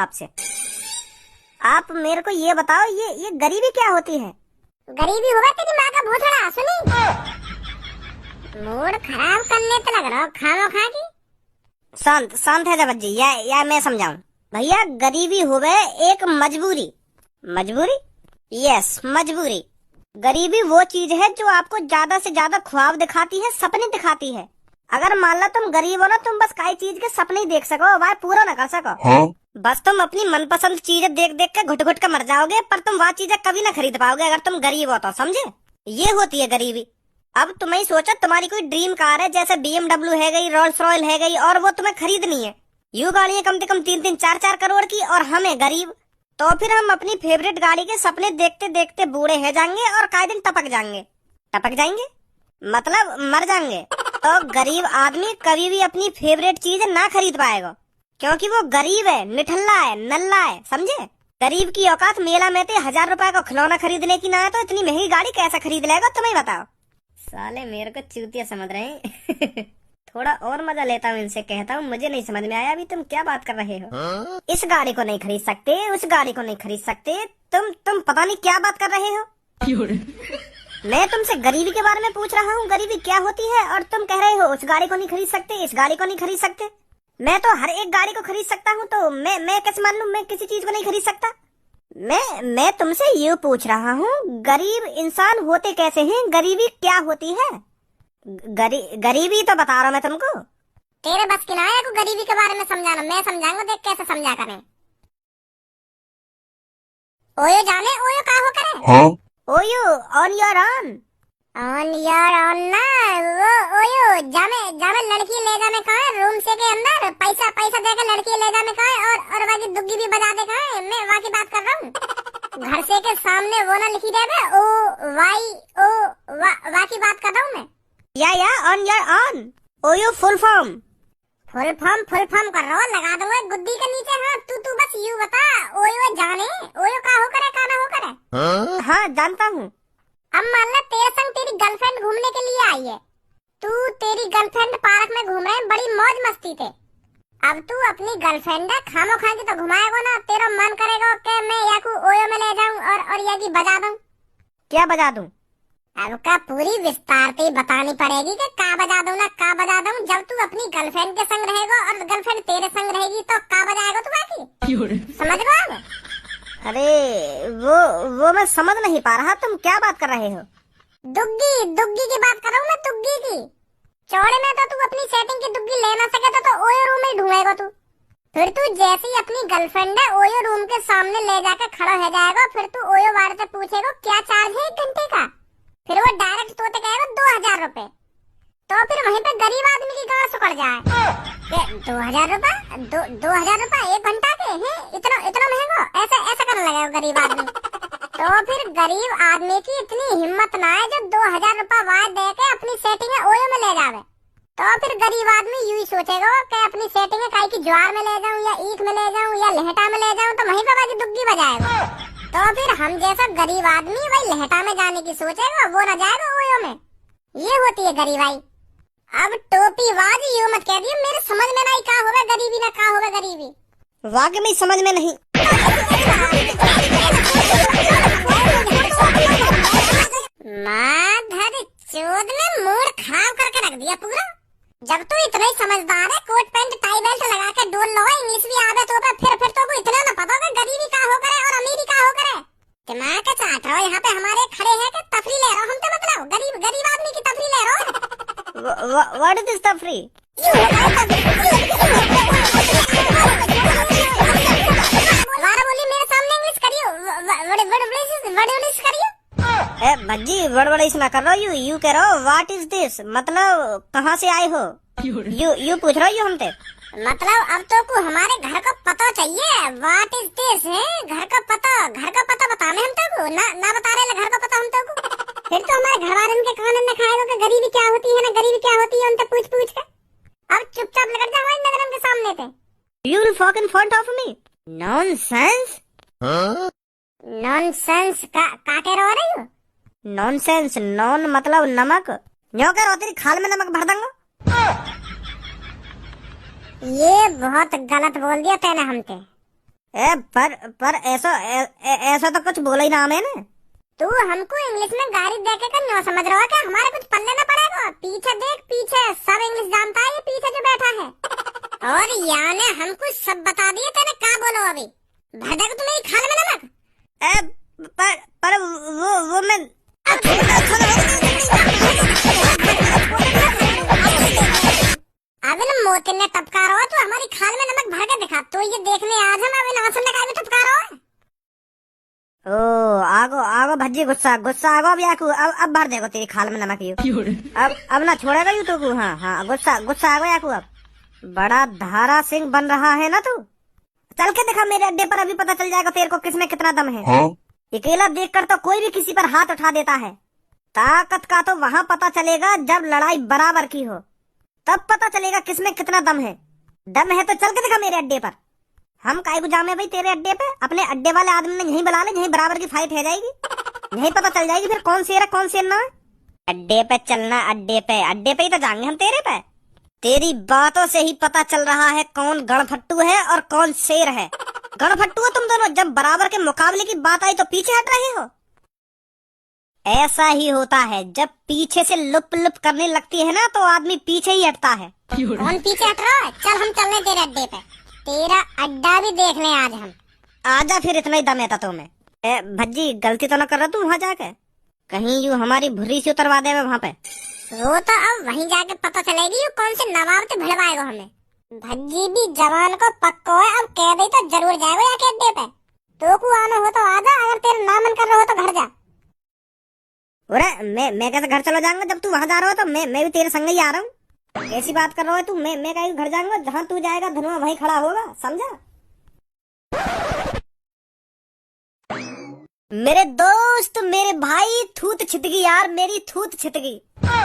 आपसे। आप मेरे को ये बताओ, ये गरीबी क्या होती है? गरीबी होगा तेरी माँ का भूतड़ा। सुनी, मूड खराब करने तो लग रहा हो खामो खा की। शांत शांत है जगत जी, या मैं समझाऊं? भैया, गरीबी होवे एक मजबूरी। मजबूरी? यस, मजबूरी। गरीबी वो चीज है जो आपको ज्यादा से ज्यादा ख्वाब दिखाती है, सपने दिखाती है। अगर मान लो तुम गरीब हो ना, तुम बस काई चीज के सपने ही देख सको, वह पूरा न कर सको। हाँ? बस तुम अपनी मनपसंद चीजें देख देख के घुट घुट के मर जाओगे, पर तुम वह चीजें कभी ना खरीद पाओगे अगर तुम गरीब हो तो, समझे? ये होती है गरीबी। अब तुम ही सोचो, तुम्हारी कोई ड्रीम कार है, जैसे BMW है गई, रोल्स रॉयल है गई, और वो तुम्हें खरीदनी है। यूं गाड़ी है कम से कम 3-3, 4-4 करोड़ की, और हमें गरीब। तो फिर हम अपनी फेवरेट गाड़ी के सपने देखते देखते बूढ़े हो जाएंगे और काई दिन टपक जाएंगे। टपक जाएंगे मतलब मर जाएंगे। तो गरीब आदमी कभी भी अपनी फेवरेट चीज ना खरीद पाएगा, क्योंकि वो गरीब है, निठल्ला है, नल्ला है, समझे? गरीब की औकात मेला में 1000 रुपए का खिलौना खरीदने की ना है, तो इतनी महंगी गाड़ी कैसा खरीद लेगा, तुम्हें बताओ। साले मेरे को चूतिया समझ रहे हैं। थोड़ा और मजा लेता हूँ इनसे, कहता हूँ मुझे नहीं समझ में आया अभी तुम क्या बात कर रहे हो। हाँ? इस गाड़ी को नहीं खरीद सकते, उस गाड़ी को नहीं खरीद सकते, तुम पता नहीं क्या बात कर रहे हो। मैं तुमसे गरीबी के बारे में पूछ रहा हूँ, गरीबी क्या होती है, और तुम कह रहे हो उस गाड़ी को नहीं खरीद सकते, इस गाड़ी को नहीं खरीद सकते। मैं तो हर एक गाड़ी को खरीद सकता हूँ, तो मैं कैसे मान लूं मैं किसी चीज को नहीं खरीद सकता? मैं तुमसे ये पूछ रहा हूँ, गरीब इंसान होते कैसे हैं, गरीबी क्या होती है? गरीबी तो बता रहा हूँ मैं तुमको। तेरे बस की ना है को गरीबी के बारे में समझाना, मैं समझाऊंगा, देख कैसे समझा करें। ओयो जाने, ओयो का हो करे? हाँ? OYO on your on. On your on ना, वो ओयो जामे लड़की ले जाने कहा है रूम से के अंदर, पैसा देकर लड़की ले जाने कहा है, और बाकी दुग्गी भी बजा दे कहा है। मैं वहाँ की बात कर रहा हूँ। घर से के सामने वो ना लिखी रहे ओ वाई ओ वहाँ की बात कर रहा हूँ मैं। या on your on. OYO full form कर रहा हूँ, लगा दूंगा गुद्दी के नीचे। हाँ तू बस यूँ बता, ओयो जाने, ओयो का हो करे, का ना हो करे? हाँ? हाँ जानता हूँ। अब मान ले तेरे संग तेरी गर्लफ्रेंड घूमने के लिए आई है, तू तेरी गर्लफ्रेंड पार्क में घूम रहे हैं, बड़ी मौज मस्ती थे। अब तू अपनी गर्लफ्रेंड है, खामो खा की तो घुमाएगा ना, तेरा मन करेगा कि मैं या को ओयो में ले जाऊं और या की बजा दूं। क्या बजा दूं? अब का पूरी विस्तार से बतानी पड़ेगी कि का बजा दूं ना का बजा दूं। जब तू अपनी गर्लफ्रेंड के संग रहेगा और गर्लफ्रेंड तेरे संग रहेगी तो का बजाएगा तू बाकी? समझ गए अब? अरे वो मैं समझ नहीं पा रहा, तुम क्या बात कर रहे हो? दुग्गी की बात कर रहा हूँ मैं, दुग्गी की। चौड़े में तो तू अपनी सेटिंग की दुग्गी ले ना सके तो ओयो रूम में ढूंढेगा तू। फिर तू जैसे ही अपनी गर्लफ्रेंड है ओयो रूम के सामने ले जाकर खड़ा हो जाएगा, फिर तू ओयो वाले से पूछेगा क्या चार्ज है 1 घंटे का, फिर वो डायरेक्ट तोते कहेगा 2000 रुपए। तो फिर वहीं पे गरीब आदमी की गांड सुकड़ जाए। 2000 रुपए, 2000 रुपए 1 घंटा के हैं, इतना महंगा? ऐसा करने लगेगा गरीब आदमी। तो फिर गरीब आदमी की इतनी हिम्मत ना है जो 2000 रुपए वाय दे के अपनी सेटिंग ओयो में ले जावे। तो फिर गरीब आदमी यूं ही सोचेगा कि अपनी सेटिंग काई की ज्वार में ले जाऊं या ईख में ले जाऊं या लहटा में ले जाऊं, तो वहीं पे बाकी दुग्गी बजाएगा। तो फिर हम जैसा गरीब आदमी वही लहटा में जाने की सोचेगा, वो न जाएगा ओयो में। ये होती है गरीबाई। अब टोपी वाज यूं मत कह दियो, मेरे समझ में नहीं का होवे गरीबी ना का होवे गरीबी। वाकई में समझ में नहीं। माधर चोद ने मूड खराब करके रख दिया पूरा। जब तू इतना ही समझदार है, कोट पैंट टाई बेल्ट लगा के डोल लो, इंग्लिश भी आवे तो फिर तो को इतना ना पता होगा गरीबी का हो करे और अमीरी का हो करे। दिमाग के चाट रहो, यहाँ पे हमारे खड़े हैं कि तफरी ले रहो, हम तो मतलब गरीब आदमी की तफरी ले रहो। व्हाट इज दिस तफरी? बोली मेरे सामने इंग्लिश करियो। भज्जी बड़बड़ ना कर रहा हो, यू कह रहा हो व्हाट इज दिस, मतलब कहाँ से आए हो? यू पूछ रहा हो हमसे? मतलब अब तो को हमारे घर का पता चाहिए। व्हाट इज दिस है घर का पता बताने हम तो ना बता रहे घर का पता हम तो। फिर तो हमारे घर वाले के कान में खाएगा कि गरीबी क्या होती है ना गरीबी क्या होती है, उनसे पूछ के। अब चुपचाप लग जा हमारी नजर के सामने पे। You will fuck in front of me? Nonsense? हाँ? नॉनसेंस का कह रही हो? नॉनसेंस, नॉन मतलब नमक। न्यो कह रहा तेरी खाल में नमक भर दूंगा। ये बहुत गलत बोल दिया तैने हमसे। पर ऐसा तो कुछ बोला ही ना मैंने। तू हमको इंग्लिश में गाड़ी देके कर नो समझ रहा है क्या? हमारे कुछ पल्ले ना पड़ेगा। पीछे देख, पीछे सब इंग्लिश जानता है, ये पीछे जो बैठा है। और यहाँ ने हमको सब बता दिए, तेने क्या बोलो अभी? भर देगा तू मेरी खाल में नमक। पर वो मैं अभी न मोती ने टपका रहा है, तो हमारी खाल में नमक भर के दिखा। तो ये देखने आज हम अभी नवासन ने भी टपका रहा है। ओ आगो भज्जी गुस्सा आगो अब याकू अब भर देगो तेरी खाल में नमक यू। अब ना छोड़ेगा यू तो को। हाँ गुस्सा आगो याकू। अब बड़ा धारा सिंह बन रहा है ना तू। चल के दिखा मेरे अड्डे पर, अभी पता चल जाएगा तेरे को किसमें कितना दम है। अकेला देखकर तो कोई भी किसी पर हाथ उठा देता है। ताकत का तो वहाँ पता चलेगा जब लड़ाई बराबर की हो, तब पता चलेगा किसमें कितना दम है। दम है तो चल के दिखा मेरे अड्डे पर। हम काहे को जामे भाई तेरे अड्डे पे? अपने अड्डे वाले आदमी ने यहीं बुला ले, यहीं बराबर की फाइट है जाएगी। यहीं पता चल जाएगी फिर कौन शेर है कौन शेर ना है। अड्डे पे चलना, अड्डे पे ही तो जाएंगे हम तेरे पे। तेरी बातों से ही पता चल रहा है कौन गणफट्टू है और कौन शेर है। गणफट्टू हो तुम दोनों, जब बराबर के मुकाबले की बात आई तो पीछे हट रहे हो। ऐसा ही होता है, जब पीछे से लुप करने लगती है ना तो आदमी पीछे ही हटता है। कौन पीछे हट रहा है? चल हम चल रहे तेरे अड्डे पे, तेरा अड्डा भी देख लें आज हम। आजा फिर, इतना ही दम है तुम्हें। भज्जी गलती तो न कर रहा तू वहाँ जाके? कहीं यू हमारी भुर्री से उतरवा दे वहाँ पे। वो तो अब वहीं जाके पता चलेगी कौन से नवाब से भिड़वाएगा हमें। भज्जी भी जवान को पक्को है, अब कह दे तो जरूर जाएगा या अड्डे पे। तो को आना हो तो आजा, अगर तेरा ना मन कर रहा हो तो घर जा। अरे मैं कैसे घर चला जाऊंगा? जब तू वहाँ जा रहा हो तो मैं भी तेरे संग ही आ रहा हूँ। कैसी बात कर रहा है तू? मैं कहीं घर जाऊंगा? जहाँ तू जाएगा धनुआ वहीं खड़ा होगा, समझा? मेरे दोस्त, मेरे भाई, थूत छिटगी यार, मेरी थूत छिटगी।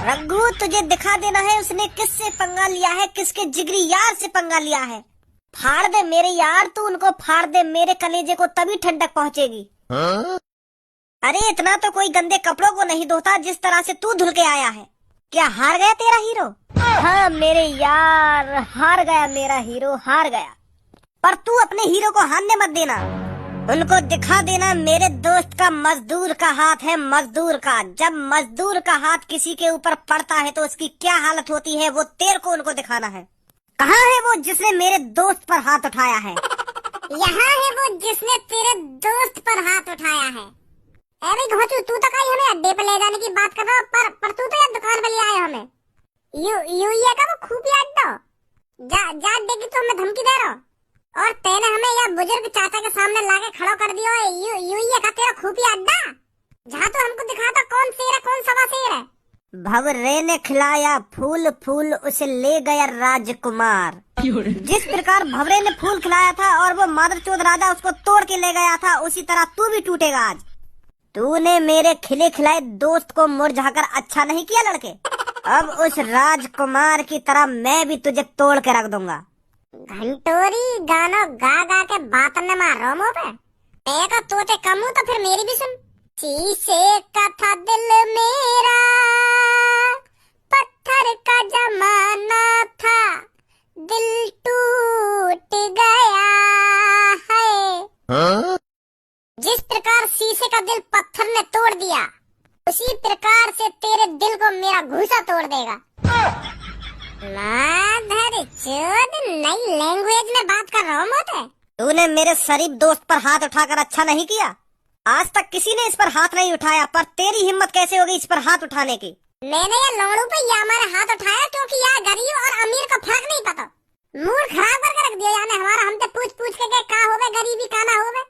रघु तुझे दिखा देना है उसने किससे पंगा लिया है, किसके जिगरी यार से पंगा लिया है। फाड़ दे मेरे यार, तू उनको फाड़ दे मेरे कलेजे को, तभी ठंडक पहुंचेगी। अरे इतना तो कोई गंदे कपड़ों को नहीं धोता जिस तरह से तू धुल के आया है। क्या हार गया तेरा हीरो? हाँ मेरे यार, हार गया मेरा हीरो, हार गया। पर तू अपने हीरो को हारने मत देना। उनको दिखा देना मेरे दोस्त का मजदूर का हाथ है, मजदूर का। जब मजदूर का हाथ किसी के ऊपर पड़ता है तो उसकी क्या हालत होती है, वो तेरे को उनको दिखाना है। कहाँ है वो जिसने मेरे दोस्त पर हाथ उठाया है? यहाँ है वो जिसने तेरे दोस्त पर हाथ उठाया है। अरे घोचू, तू तो कहीं हमें अड्डे पे ले जाने की बात कर रहा हो, पर तू तो यार दुकान पे ले आया हमें। यू ये का वो खुफिया अड्डा जा देगी तो हमें धमकी दे रहा हो। और तेने हमें यह बुजुर्ग चाचा के सामने लाके खड़ा कर दिया है। यू ये का तेरा खुफिया अड्डा, जहाँ तो हमको दिखाता कौन शेर है कौन सवा शेर है। भवरे ने खिलाया फूल फूल, उसे ले गया राजकुमार। जिस प्रकार भवरे ने फूल खिलाया था और वो मादरचोद राजा उसको तोड़ के ले गया था, उसी तरह तू भी टूटेगा आज। तूने मेरे खिले खिलाए दोस्त को मुरझाकर अच्छा नहीं किया लड़के। अब उस राजकुमार की तरह मैं भी तुझे तोड़ के रख दूंगा। घंटोरी गाना गा के बात न मारो मुँह पे। एक तोते कम हूँ तो फिर मेरी भी सुन। शीशे का था दिल मेरा, पत्थर का जमाना था, दिल टूट गया है। जिस प्रकार शीशे का दिल पत्थर ने तोड़ दिया, उसी प्रकार से तेरे दिल को मेरा घूसा तोड़ देगा। नई लैंग्वेज में बात कर रहा हूँ मोते। तूने मेरे शरीफ दोस्त पर हाथ उठाकर अच्छा नहीं किया। आज तक किसी ने इस पर हाथ नहीं उठाया, पर तेरी हिम्मत कैसे होगी इस पर हाथ उठाने की? मैंने ये लोड़ू पे या हमारे हाथ उठाया क्योंकि यार गरीब और अमीर का फर्क नहीं पता। मूड खराब करके रख दिया याने हमारा। हमसे पूछ के क्या होवे गरीबी का ना होवे।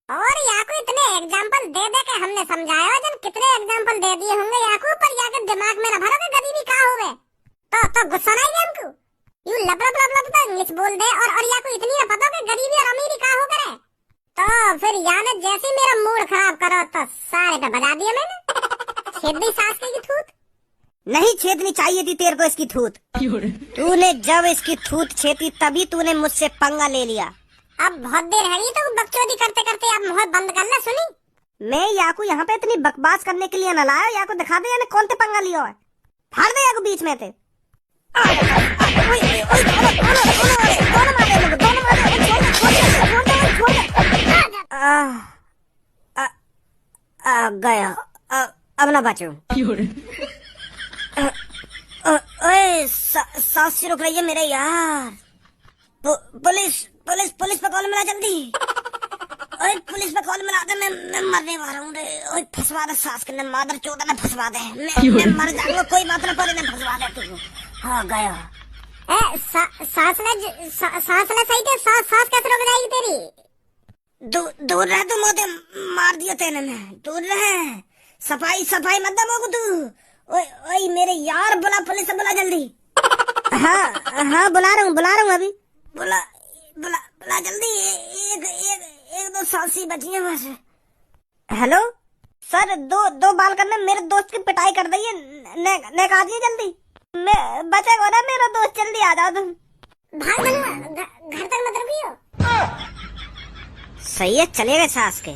और याकू इतने एग्जाम्पल दे के हमने समझाया, जन कितने एग्जाम्पल दे दिए होंगे याकू, पर याके दिमाग में न भरो कि गरीबी का होवे। तो गुस्सा नहीं है हमको। यू लब तो इंग्लिश बोल दे और याकू इतनी न पता कि गरीबी और अमीरी का हो करे। तो फिर याने जैसे मेरा मूड खराब करो तो सारे पे बजा दिया मैंने। छेद दी सास की थूत। नहीं छेदनी चाहिए थी तेरे को इसकी थूत। तूने जब इसकी थूत छेदी तभी तूने मुझसे पंगा ले लिया। अब बहुत देर है तो बकचोदी करते करते अब मुंह बंद करना। सुनी, मैं याकू यहाँ पे इतनी बकवास करने के लिए न लाया। याकू दिखा दे यानी कौन ते पंगा लिया है। फाड़ दे याकू बीच में थे। दोनों मारे आ, गया। अब ना बचूं। ओए सांस से रुक रही है मेरे यार। पुलिस पुलिस पुलिस पे कॉल मिला जल्दी। ओए पुलिस पे कॉल मिला दे, मैं मरने वाला हूँ रे। ओए फंसवा दे सास के, मादर चोदा ने फंसवा दे। मैं मर जाऊंगा, कोई बात ना पड़े, ने फंसवा दे तू। हाँ गया। सांस ले सही थे, सांस कैसे रुक जाएगी तेरी? दूर रह तू, मोते मार दिया तेने ने। दूर रह, सफाई सफाई मत दबोग तू। ओए ओए मेरे यार, बुला पुलिस, बुला जल्दी। हाँ बुला रहा हूँ अभी। बुला बुला बुला जल्दी। एक दो सांसी बची है बस। हेलो सर, दो बाल करने मेरे दोस्त की पिटाई कर दी है। ने आ जाइए जल्दी। मैं बचेगा ना मेरा दोस्त, जल्दी आ जाओ तुम। भाग, घर तक मत रुकियो। सही है, चलेगा सास के।